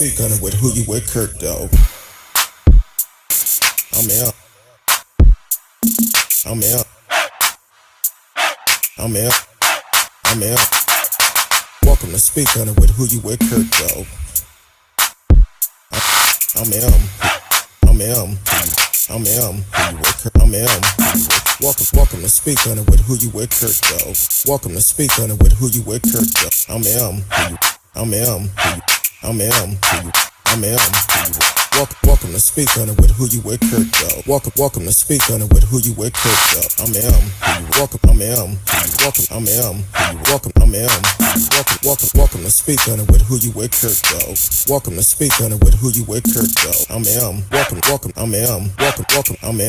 speak on it with who you with, Kurt, though. I'm out. I'm out. I'm out. I'm out. Welcome to speak on it with who you with, Kurt, though. I'm out. I'm out. I'm out. Who you with, Kurt? I'm out. Welcome to speak on it with who you with, Kurt, though. Welcome to speak on it with who you with, Kurt, though. I'm out. I'm out. I'm out. I'm out. Welcome to speak on it with who you with, Kurt, though. Welcome to speak on it with who you with, Kurt, though. I'm welcome. I'm welcome. I'm welcome. I'm welcome to speak on it with who you with, Kurt, though. Welcome to speak on it with who you with, Kurt, though. I'm welcome. I'm welcome. I'm welcome. I'm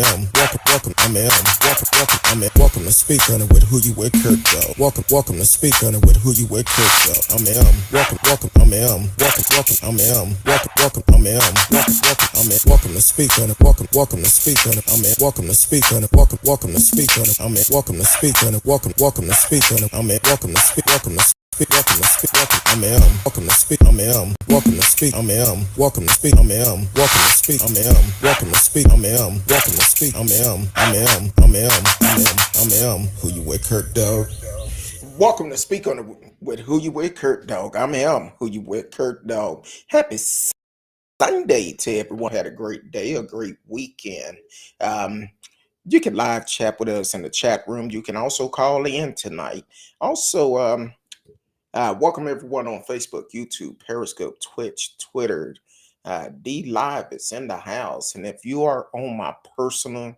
welcome to speak on it with who you with, Kurt, though. Welcome to speak on it with who you with, Kurt, though. I'm welcome. I'm welcome. I'm welcome. I'm welcome to speak on it. Welcome to speak on it. I'm welcome to speak on it. Welcome to speak on it. I'm welcome to speak on it. Welcome to speak on it. I'm welcome to speak. Welcome to speak. Welcome to speak. I'm welcome to speak. I'm welcome to speak. I'm welcome to speak. I'm welcome to speak. I'm welcome to speak. I'm welcome to speak. I'm who you with, Kurt, dog. Welcome to speak on it with who you with, Kurt, dog. I'm who you with, Kurt, dog. Happy Sunday to everyone. Had a great day, a great weekend. You can live chat with us in the chat room. You can also call in tonight. Also, welcome everyone on Facebook, YouTube, Periscope, Twitch, Twitter. D Live is in the house. And if you are on my personal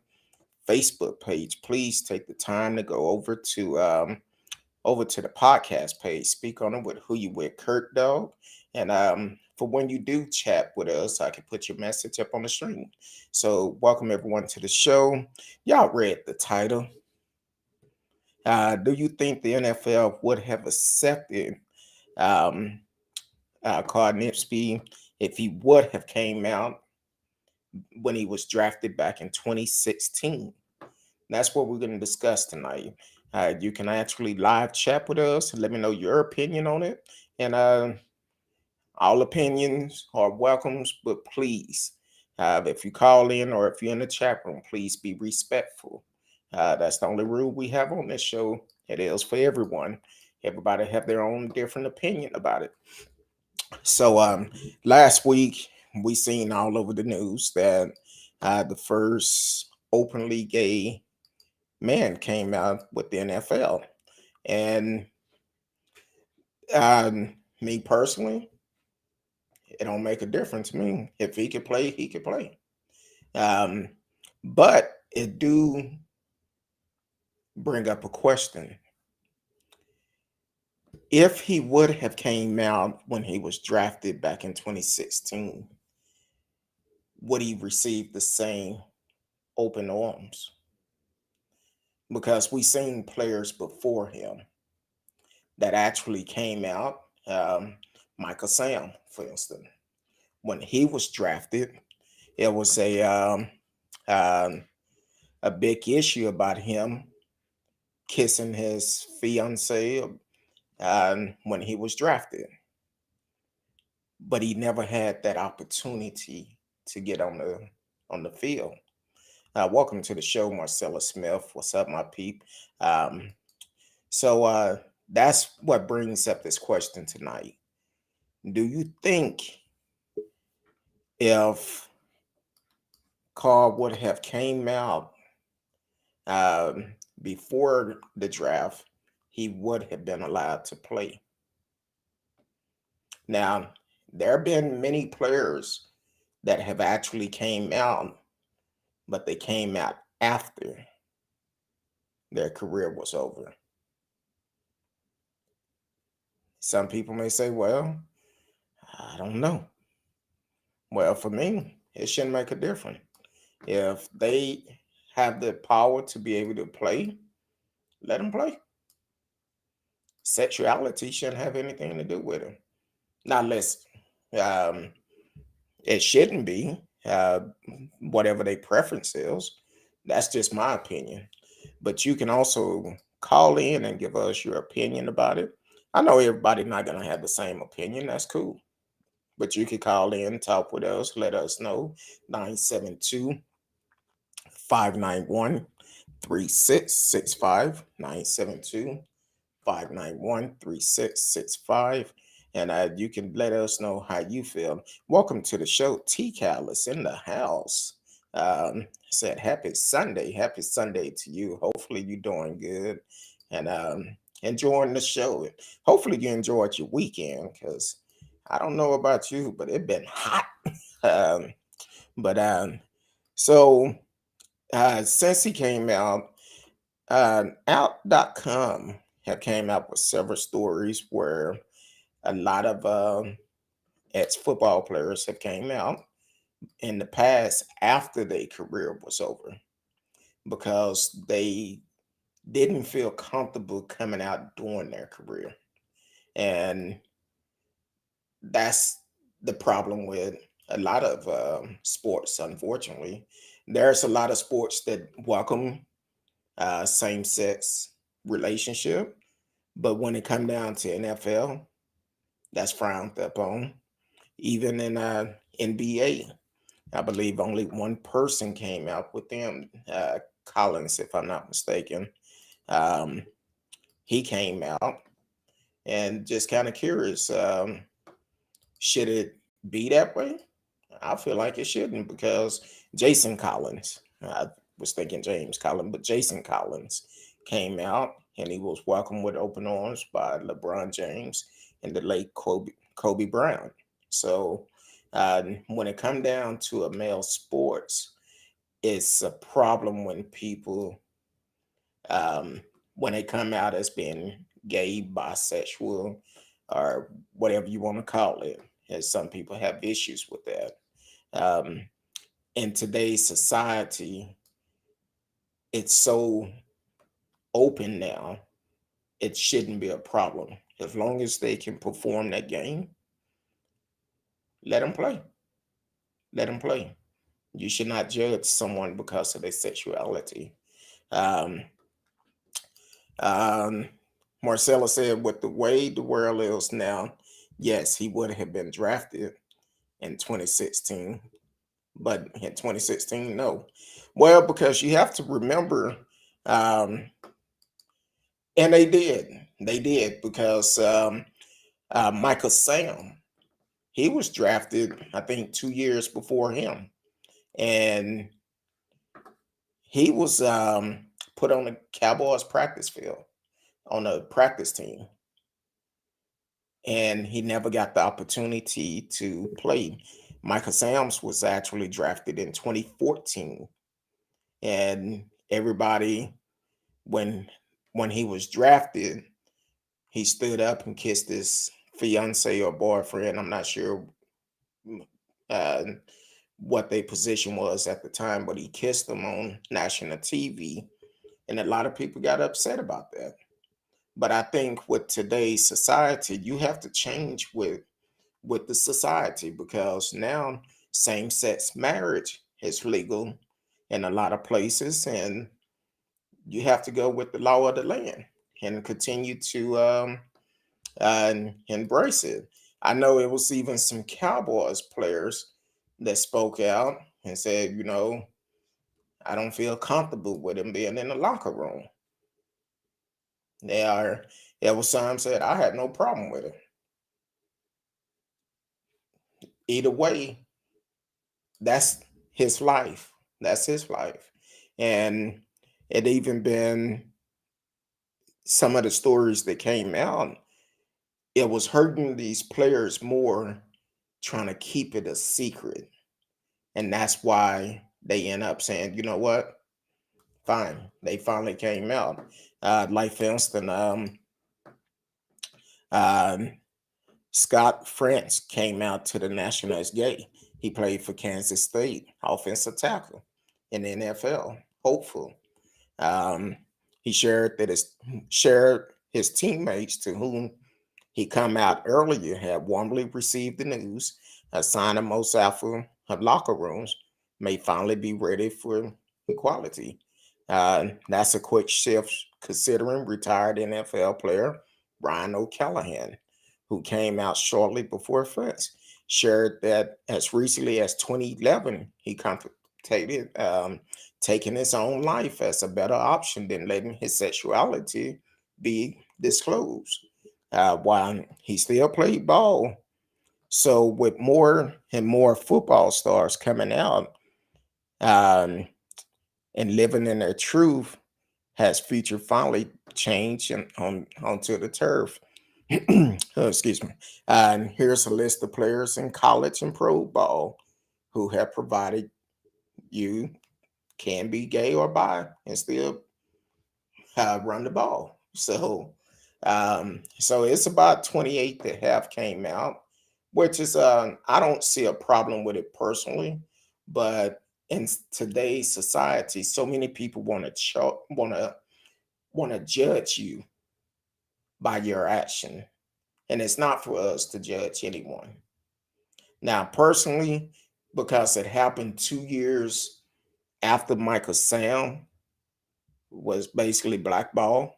Facebook page, please take the time to go over to the podcast page. Speak on it with who you with, Kurt, dog. And for when you do chat with us, I can put your message up on the screen. So welcome everyone to the show. Y'all read the title. Do you think the NFL would have accepted Carl Nassib if he would have came out when he was drafted back in 2016? That's what we're going to discuss tonight. You can actually live chat with us and let me know your opinion on it. And all opinions are welcomes, but please, if you call in or if you're in the chat room, please be respectful. That's the only rule we have on this show. It is for everyone. Everybody have their own different opinion about it. So last week, we seen all over the news that the first openly gay man came out with the NFL. And me personally, it don't make a difference to me. If he could play, he could play. But it do bring up a question. If he would have came out when he was drafted back in 2016, would he receive the same open arms? Because we seen players before him that actually came out. Michael Sam, for instance, when he was drafted, it was a big issue about him kissing his fiancee when he was drafted, but he never had that opportunity to get on the field. Welcome to the show, Marcella Smith. What's up, my peep? So that's what brings up this question tonight. Do you think if Carl would have came out before the draft, he would have been allowed to play? Now, there have been many players that have actually came out, but they came out after their career was over. Some people may say, well, I don't know. Well, for me, it shouldn't make a difference. If they have the power to be able to play, let them play. Sexuality shouldn't have anything to do with it. Not unless it shouldn't be, whatever their preference is. That's just my opinion. But you can also call in and give us your opinion about it. I know everybody's not going to have the same opinion. That's cool. But you can call in, talk with us, let us know. 972 591 3665. 972 591 3665. And you can let us know how you feel. Welcome to the show. T Cal is in the house. Said happy Sunday. Happy Sunday to you. Hopefully you're doing good and enjoying the show. Hopefully you enjoyed your weekend because I don't know about you, but it's been hot. Um, but so since he came out, out.com have came out with several stories where a lot of ex-football players have came out in the past after their career was over because they didn't feel comfortable coming out during their career. And that's the problem with a lot of sports, unfortunately. There's a lot of sports that welcome same-sex relationship, but when it come down to NFL, that's frowned upon. Even in NBA, I believe only one person came out with them, Collins, if I'm not mistaken. Um, he came out and just kind of curious. Should it be that way? I feel like it shouldn't because Jason Collins, I was thinking James Collins, but Jason Collins came out and he was welcomed with open arms by LeBron James and the late Kobe Bryant. So when it come down to a male sports, it's a problem when people, um, when they come out as being gay, bisexual, or whatever you want to call it. As some people have issues with that. Um, in today's society, it's so open now, it shouldn't be a problem. As long as they can perform that game, let them play. Let them play. You should not judge someone because of their sexuality. Um, um, Marcella said, with the way the world is now, yes, he would have been drafted in 2016, but in 2016, no. Well, because you have to remember, um, and they did because Michael Sam, he was drafted, I think, 2 years before him, and he was put on the Cowboys practice field on a practice team, and he never got the opportunity to play. Michael Sams was actually drafted in 2014, and everybody when when he was drafted, he stood up and kissed his fiance or boyfriend. I'm not sure uh, what their position was at the time, but he kissed them on national TV, and a lot of people got upset about that. But I think with today's society, you have to change with the society because now same-sex marriage is legal in a lot of places, and you have to go with the law of the land and continue to embrace it. I know it was even some Cowboys players that spoke out and said, I don't feel comfortable with him being in the locker room. There was some said I had no problem with it. Either way, that's his life. That's his life. And it even been some of the stories that came out, it was hurting these players more trying to keep it a secret. And that's why they end up saying, you know what? Fine. They finally came out. Like for instance, um, Scott France came out to the national as gay. He played for Kansas State, offensive tackle in the NFL, hopeful. Um, he shared his teammates to whom he come out earlier had warmly received the news. A sign of most alpha of locker rooms may finally be ready for equality. That's a quick shift considering retired NFL player Ryan O'Callahan, who came out shortly before France. shared that as recently as 2011, he contemplated taking his own life as a better option than letting his sexuality be disclosed. While he still played ball. So, with more and more football stars coming out um, and living in their truth, has feature finally changed onto the turf. Oh, excuse me. And here's a list of players in college and pro ball who have provided you can be gay or bi and still run the ball. So it's about 28 that have came out, which is I don't see a problem with it personally, but in today's society, so many people want to judge you by your action, and it's not for us to judge anyone. Now, personally, because it happened 2 years after Michael Sam was basically blackballed,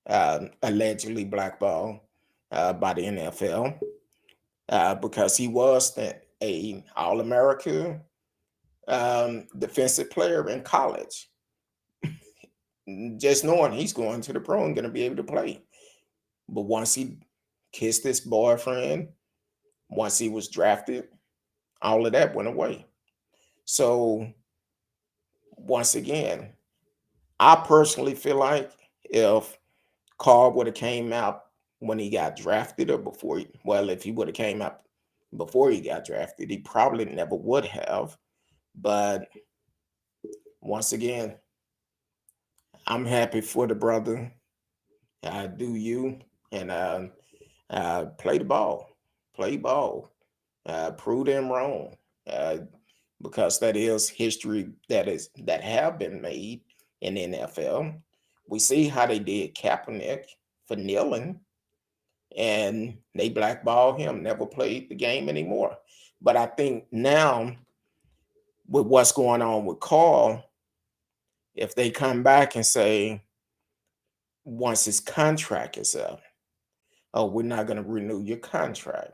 allegedly blackballed by the NFL, because he was a All America defensive player in college. Just knowing he's going to the pro and going to be able to play. But once he kissed his boyfriend, once he was drafted, all of that went away. So once again, I personally feel like if Carl would have came out when he got drafted or before, well, if he would have came out before he got drafted, he probably never would have. But once again, I'm happy for the brother. I do you and play the ball, play ball, prove them wrong, uh, because that is history that have been made in the NFL. We see how they did Kaepernick for kneeling, and they blackballed him, never played the game anymore. But I think now with what's going on with Carl, if they come back and say once his contract is up, oh, we're not going to renew your contract.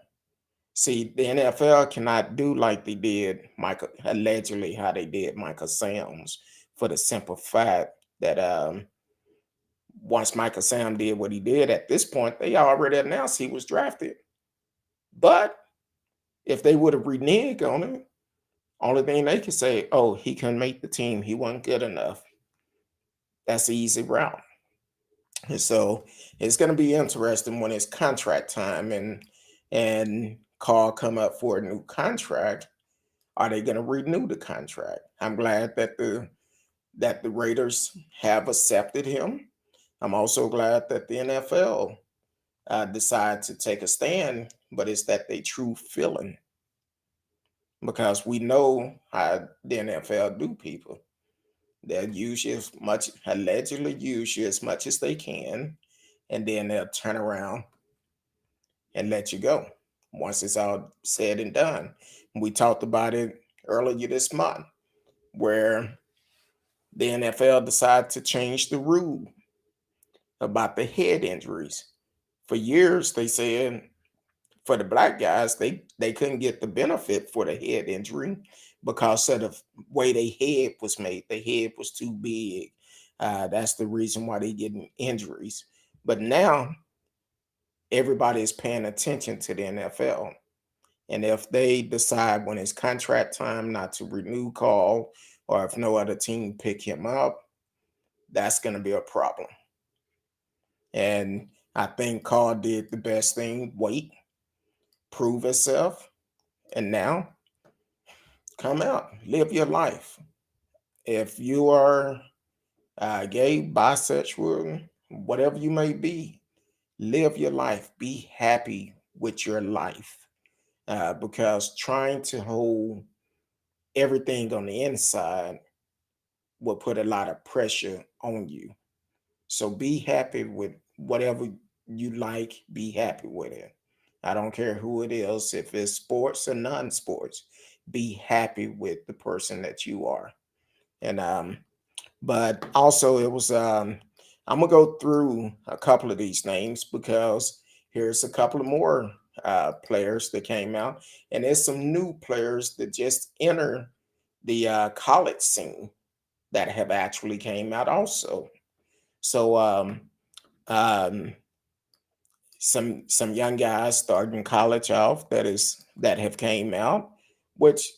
See, the NFL cannot do like they did Michael, allegedly how they did Michael Sams, for the simple fact that once Michael Sam did what he did, at this point, they already announced he was drafted. But if they would have reneged on it, only thing they could say, oh, he couldn't make the team. He wasn't good enough. That's the easy route. And so it's going to be interesting when it's contract time and Carl come up for a new contract. Are they going to renew the contract? I'm glad that the Raiders have accepted him. I'm also glad that the NFL decide to take a stand, but it's that they true feeling, because we know how the NFL do people. They'll use you as much, allegedly use you as much as they can, and then they'll turn around and let you go once it's all said and done. We talked about it earlier this month, where the NFL decided to change the rule about the head injuries. For years, they said for the black guys, they couldn't get the benefit for the head injury because of the way their head was made. Their head was too big. That's the reason why they getting injuries. But now everybody is paying attention to the NFL. And if they decide when it's contract time not to renew Carl, or if no other team pick him up, that's going to be a problem. And I think Carl did the best thing: wait, prove itself, and now come out, live your life. If you are gay, bisexual, whatever you may be, live your life. Be happy with your life, because trying to hold everything on the inside will put a lot of pressure on you. So be happy with whatever you like, be happy with it. I don't care who it is, if it's sports or non-sports. Be happy with the person that you are. And but also it was I'm gonna go through a couple of these names because here's a couple of more players that came out, and there's some new players that just enter the college scene that have actually came out also. So um, some young guys starting college off that have came out, which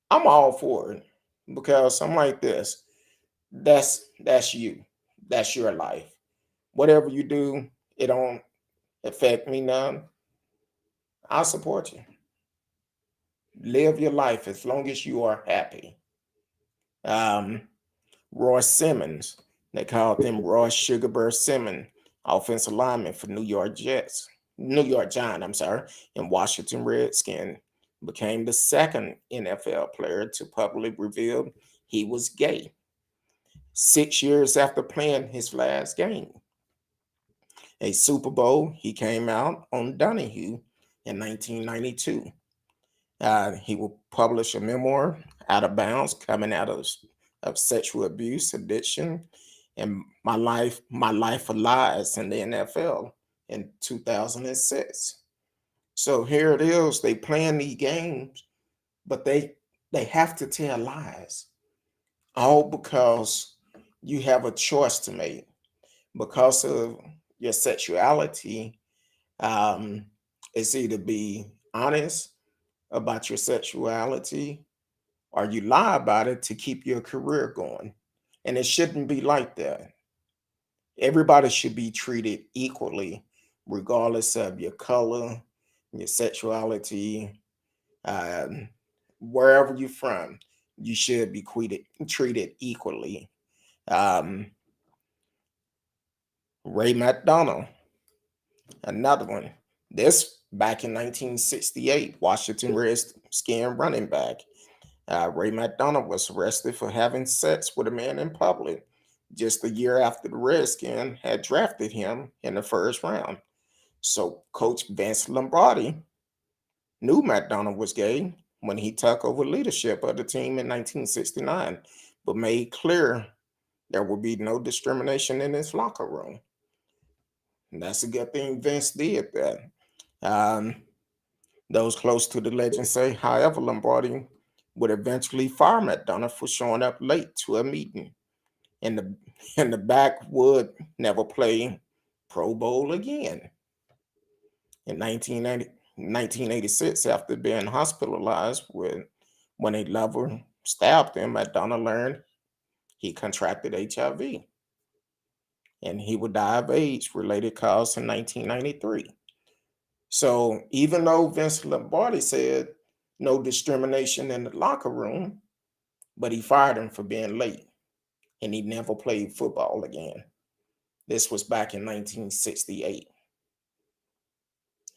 I'm all for it because I'm like this. That's you. That's your life. Whatever you do, it don't affect me none. I support you. Live your life as long as you are happy. Um, Roy Simmons, they called him Roy Sugarbear Simmons, offensive lineman for New York Giant, I'm sorry, and Washington Redskin, became the second NFL player to publicly reveal he was gay 6 years after playing his last game. A Super Bowl, he came out on Donahue in 1992. He will publish a memoir, Out of Bounds, coming out of sexual abuse, addiction, and my life of lies in the NFL in 2006. So here it is. They playing these games, but they have to tell lies, all because you have a choice to make because of your sexuality. Um, it's either be honest about your sexuality or you lie about it to keep your career going. And it shouldn't be like that. Everybody should be treated equally, regardless of your color, your sexuality, um, wherever you're from. You should be treated equally. Um, Ray McDonald, another one. This back in 1968, Washington Redskin running back. Ray McDonald was arrested for having sex with a man in public just a year after the Redskins had drafted him in the first round. So Coach Vince Lombardi knew McDonald was gay when he took over leadership of the team in 1969, but made clear there would be no discrimination in his locker room. And that's a good thing Vince did that. Um, those close to the legend say, however, Lombardi would eventually fire McDonough for showing up late to a meeting, and the and the back would never play Pro Bowl again. In 1986, after being hospitalized when a lover stabbed him, McDonough learned he contracted HIV, and he would die of AIDS-related cause in 1993. So even though Vince Lombardi said no discrimination in the locker room, but he fired him for being late and he never played football again. This was back in 1968.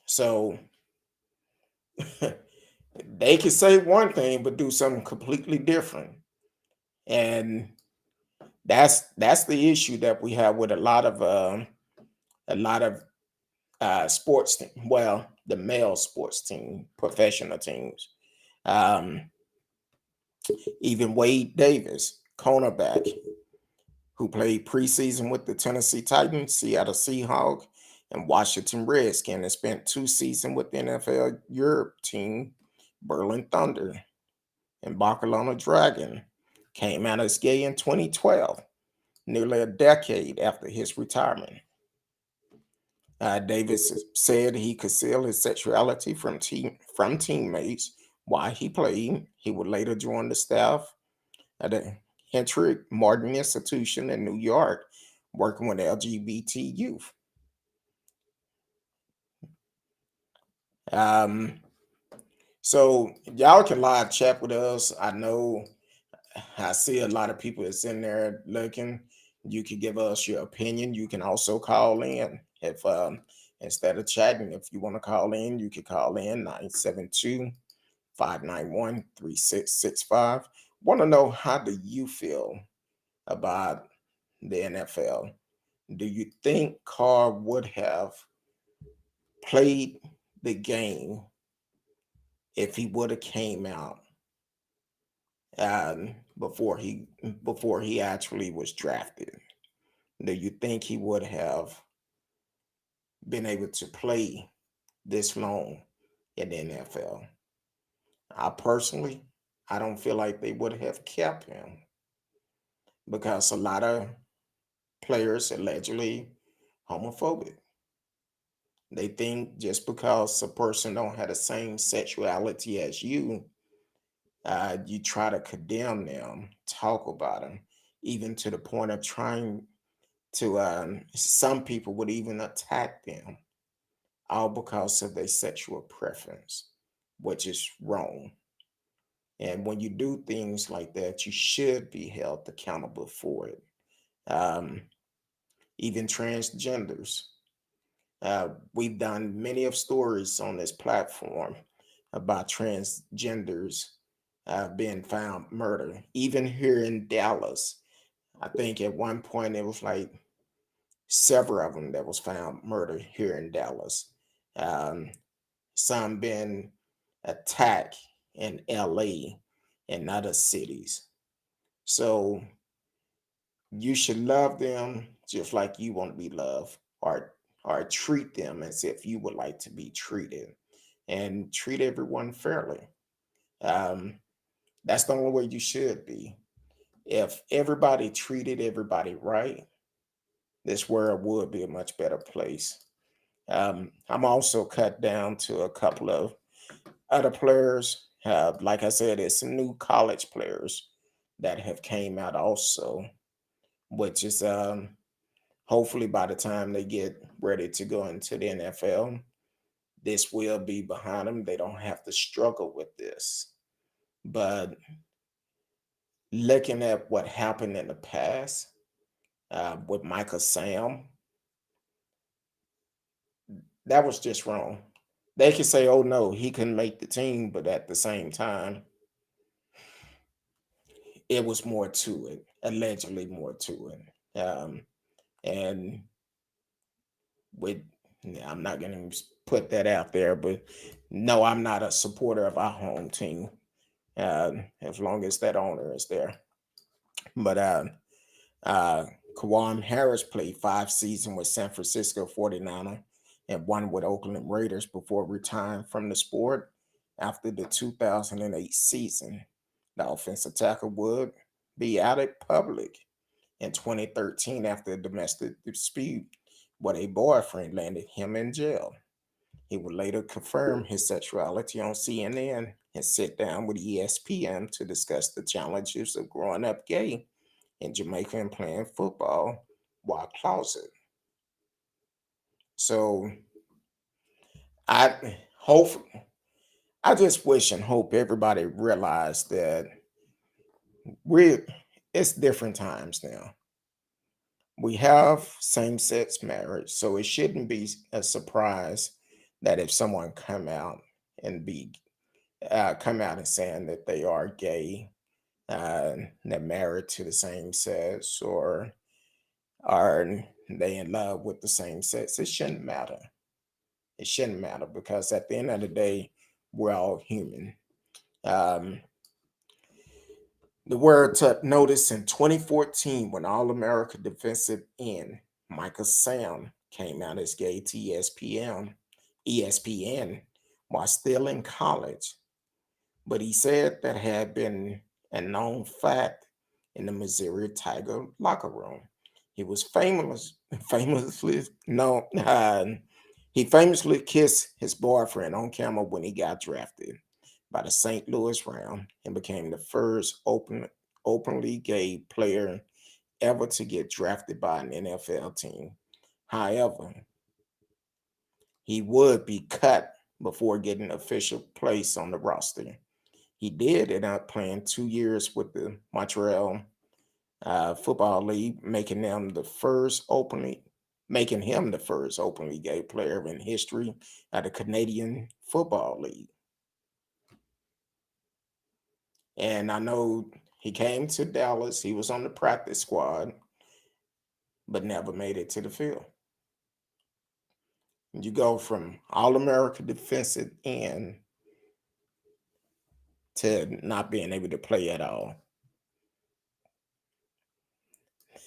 So they could say one thing but do something completely different. And that's the issue that we have with a lot of sports team. Well, the male sports team, professional teams. Um, Even Wade Davis, cornerback, who played preseason with the Tennessee Titans, Seattle Seahawks, and Washington Redskins, and spent 2 seasons with the NFL Europe team, Berlin Thunder, and Barcelona Dragon, came out as gay in 2012, nearly a decade after his retirement. Davis said he concealed his sexuality from teammates while he played. He would later join the staff at the Hendrick Martin Institution in New York, working with LGBT youth. Um, so y'all can live chat with us. I know I see a lot of people that's in there looking. You can give us your opinion. You can also call in if instead of chatting, if you want to call in, you can call in 972-591-3665. Want to know, how do you feel about the NFL? Do you think Carr would have played the game if he would have came out um, before he before he actually was drafted? Do you think he would have been able to play this long in the NFL. I personally, I don't feel like they would have kept him because a lot of players allegedly homophobic. They think just because a person don't have the same sexuality as you try to condemn them, talk about them, even to the point of trying to. Some people would even attack them, all because of their sexual preference, which is wrong. And when you do things like that, you should be held accountable for it. Um, Even transgenders. We've done many of stories on this platform about transgenders being found murdered. Even here in Dallas, I think at one point it was like several of them that was found murdered here in Dallas. Um, some been attacked in LA and other cities. So you should love them just like you want to be loved, or treat them as if you would like to be treated, and treat everyone fairly. Um, that's the only way you should be. If everybody treated everybody right, this world would be a much better place. I'm also cut down to a couple of other players. Like I said, it's some new college players that have came out also, which is hopefully by the time they get ready to go into the NFL, this will be behind them. They don't have to struggle with this. But looking at what happened in the past with Michael Sam, that was just wrong. They could say, oh no, he couldn't make the team, but at the same time, it was more to it, allegedly more to it. And with, yeah, I'm not going to put that out there, but no, I'm not a supporter of our home team as long as that owner is there. But uh, Kawam Harris played 5 seasons with San Francisco 49er and one with Oakland Raiders before retiring from the sport after the 2008 season. The offensive tackle would be out in public in 2013 after a domestic dispute with a boyfriend landed him in jail. He would later confirm his sexuality on CNN and sit down with ESPN to discuss the challenges of growing up gay in Jamaica and playing football while closet. So I hope, I just wish and hope everybody realized that we're it's different times now. We have same-sex marriage, so it shouldn't be a surprise that if someone and be come out and saying that they are gay, they're married to the same sex, or are they in love with the same sex, it shouldn't matter. It shouldn't matter because at the end of the day, we're all human. Um, the word took notice in 2014 when All America defensive end Michael Sam came out as gay to ESPN while still in college. But he said that had been a known fact in the Missouri Tiger locker room. He was famously known. He famously kissed his boyfriend on camera when he got drafted by the St. Louis Rams and became the first openly gay player ever to get drafted by an NFL team. However, he would be cut before getting official place on the roster. He did end up playing 2 years with the Montreal Football League, making him the first openly gay player in history at the Canadian Football League. And I know he came to Dallas. He was on the practice squad, but never made it to the field. You go from All America defensive end to not being able to play at all.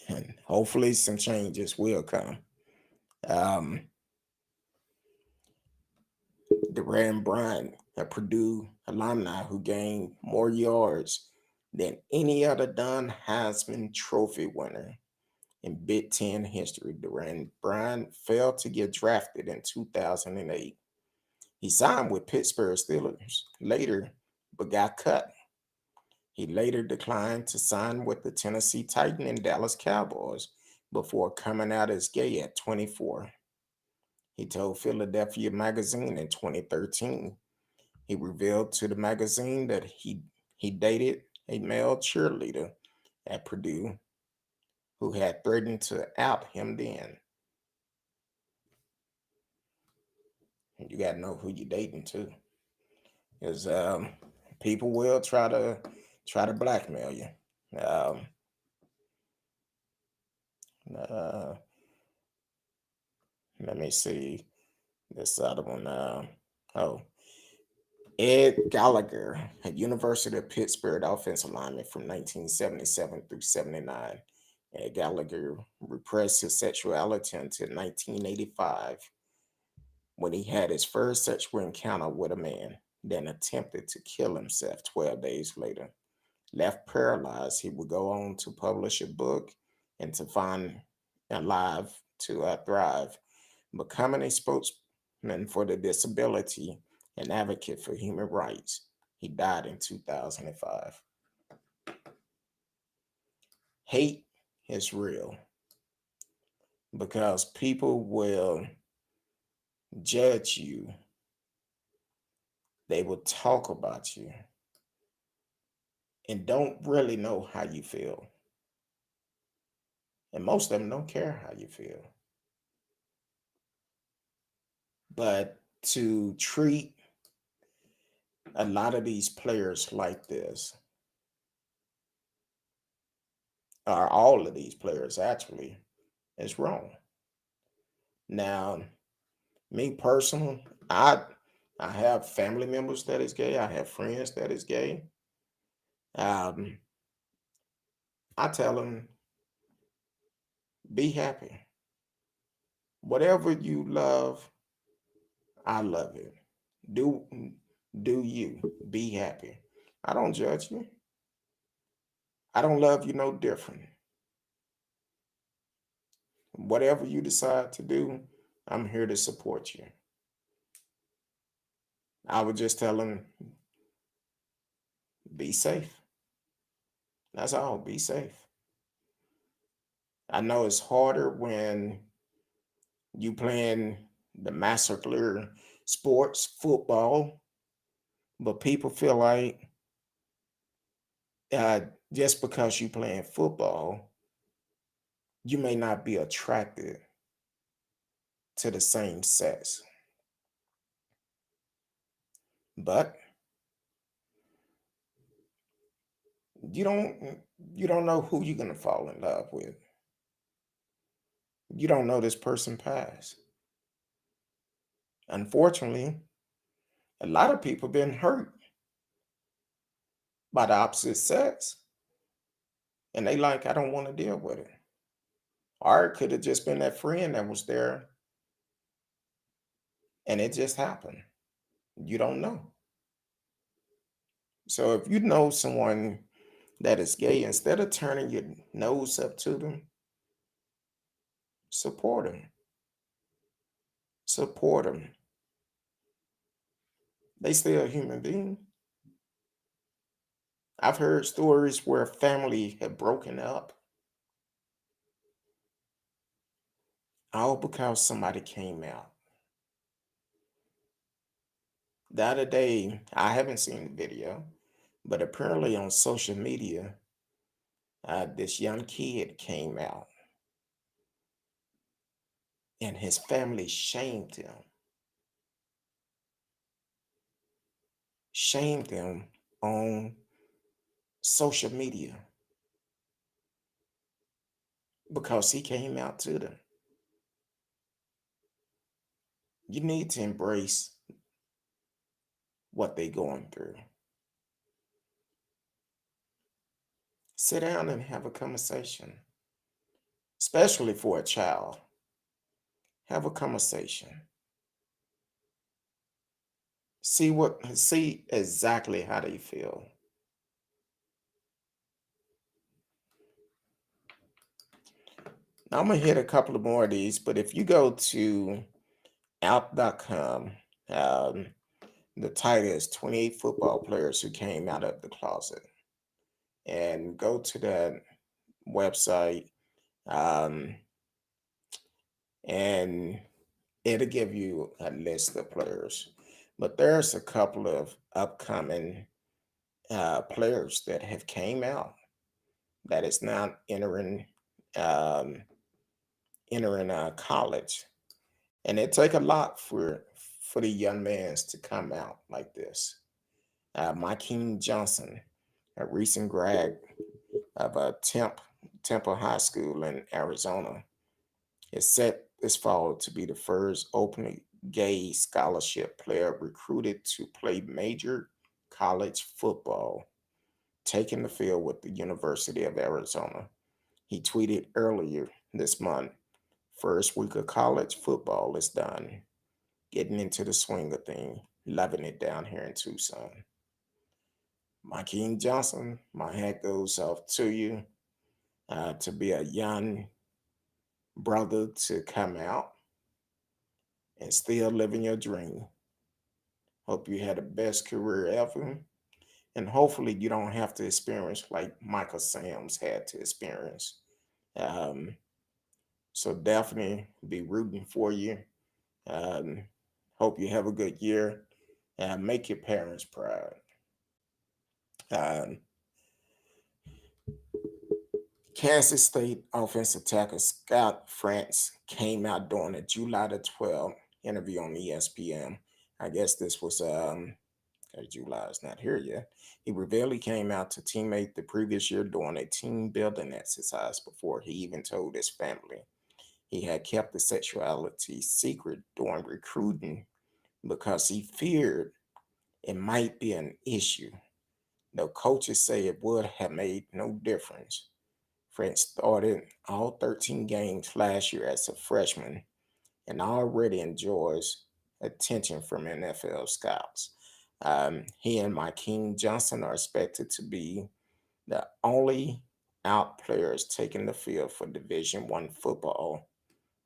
And hopefully some changes will come. Um, Duran Bryant, a Purdue alumni who gained more yards than any other Don Heisman Trophy winner in Big Ten history. Duran Bryant failed to get drafted in 2008. He signed with Pittsburgh Steelers later, but got cut. He later declined to sign with the Tennessee Titans and Dallas Cowboys before coming out as gay at 24. He told Philadelphia Magazine in 2013 he revealed to the magazine that he dated a male cheerleader at Purdue who had threatened to out him then. You got to know who you're dating too, because people will try to blackmail you. Um, uh, Let me see this other one. Oh, Ed Gallagher, a University of Pittsburgh offensive lineman from 1977 through 79. Ed Gallagher repressed his sexuality until 1985 when he had his first sexual encounter with a man, then attempted to kill himself 12 days later. Left paralyzed, he would go on to publish a book and to find alive to thrive, becoming a spokesman for the disability and advocate for human rights. He died in 2005. Hate is real because people will judge you, they will talk about you, and don't really know how you feel. And most of them don't care how you feel. But to treat a lot of these players like this, or all of these players actually, is wrong. Now, me personally, I have family members that is gay. I have friends that is gay. Um, I tell them, be happy. Whatever you love, I love it. Do do you be happy? I don't judge you. I don't love you no different. Whatever you decide to do, I'm here to support you. I would just tell them, be safe. That's all. Be safe. I know it's harder when you playing the massacre sports, football, but people feel like uh, just because you playing football, you may not be attracted to the same sex. But you don't you don't know who you're gonna fall in love with. You don't know this person past. Unfortunately, a lot of people been hurt by the opposite sex, and they like, I don't want to deal with it. Or it could have just been that friend that was there, and it just happened. You don't know. So if you know someone that is gay, instead of turning your nose up to them, support them. Support them. They still a human being. I've heard stories where family have broken up all because somebody came out. The other day, I haven't seen the video, but apparently on social media, this young kid came out and his family shamed him on social media because he came out to them. You need to embrace what they're going through. Sit down and have a conversation, especially for a child. Have a conversation. see exactly how they feel. Now I'm gonna hit a couple of more of these, but if you go to out.com, um, the title is 28 football players who came out of the closet. And go to that website, um, and it'll give you a list of players. But there's a couple of upcoming players that have came out that is now um, entering college, and it take a lot for the young men to come out like this. Mykeen Johnson, a recent grad of Temple High School in Arizona, is set this fall to be the first openly gay scholarship player recruited to play major college football, taking the field with the University of Arizona. He tweeted earlier this month, first week of college football is done. Getting into the swing of things, loving it down here in Tucson. Mykeen Johnson, my hat goes off to you, to be a young brother to come out and still living your dream. Hope you had the best career ever. And hopefully you don't have to experience like Michael Sams had to experience. Um, so definitely be rooting for you. Um, hope you have a good year. Make your parents proud. Um, Kansas State offensive tackle Scott France came out during a July the 12th interview on ESPN. I guess this was July is not here yet. He revealed he came out to teammate the previous year during a team building exercise before he even told his family. He had kept the sexuality secret during recruiting because he feared it might be an issue. Though coaches say it would have made no difference. Fred started all 13 games last year as a freshman and already enjoys attention from NFL scouts. He and Mykeen Johnson are expected to be the only out players taking the field for Division One football,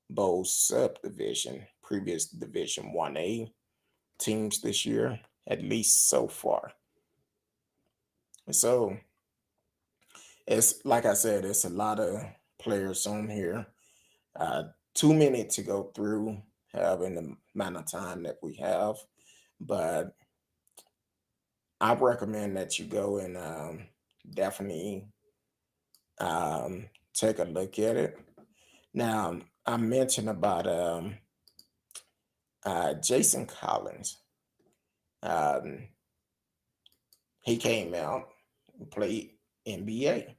bowl subdivision, previous Division 1A teams this year, at least so far. So it's like I said, it's a lot of players on here. Uh, too many to go through in the amount of time that we have, but I recommend that you go and definitely take a look at it. Now, I mentioned about Jason Collins. Um, he came out and played NBA.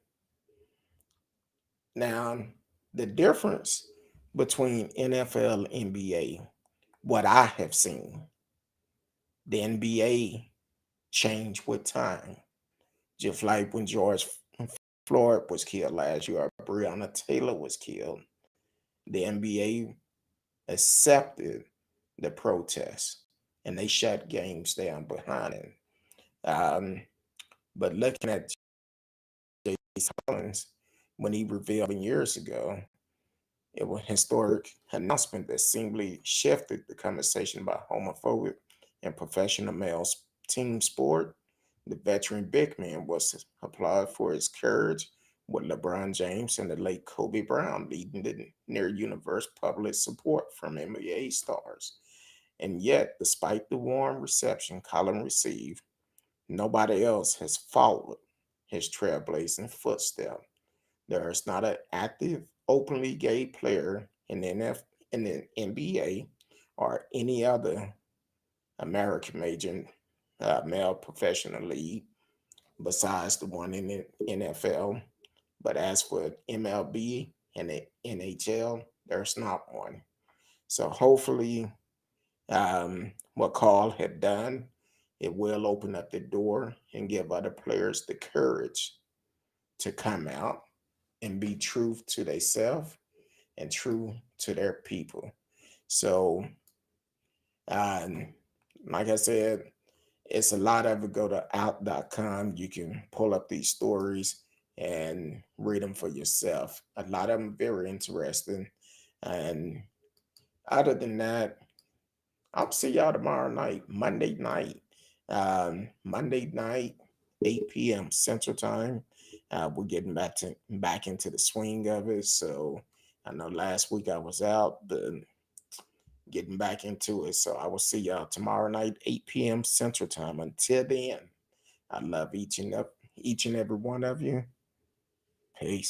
Now, the difference between NFL and NBA, what I have seen, the NBA changed with time. Just like when George Floyd was killed last year, or Breonna Taylor was killed, the NBA accepted the protest and they shut games down behind it. Um, but looking at Jason Collins, when he revealed years ago, it was a historic announcement that seemingly shifted the conversation about homophobic and professional male team sport. The veteran big man was applauded for his courage, with LeBron James and the late Kobe Bryant leading the near universal public support from NBA stars. And yet, despite the warm reception Colin received, nobody else has followed his trailblazing footsteps. There is not an active, openly gay player in in the NBA or any other American major male professional league besides the one in the NFL. But as for MLB and the NHL, there's not one. So hopefully, what Carl had done, it will open up the door and give other players the courage to come out and be true to themselves and true to their people. So, um, Like I said, it's a lot of it. Go to out.com. You can pull up these stories and read them for yourself. A lot of them very interesting. And other than that, I'll see y'all tomorrow night, Monday night. Monday night, 8 p.m. Central Time. We're getting back into the swing of it. So I know last week I was out, but getting back into it. So I will see y'all tomorrow night, 8 p.m. Central Time. Until then, I love each and every one of you. Peace.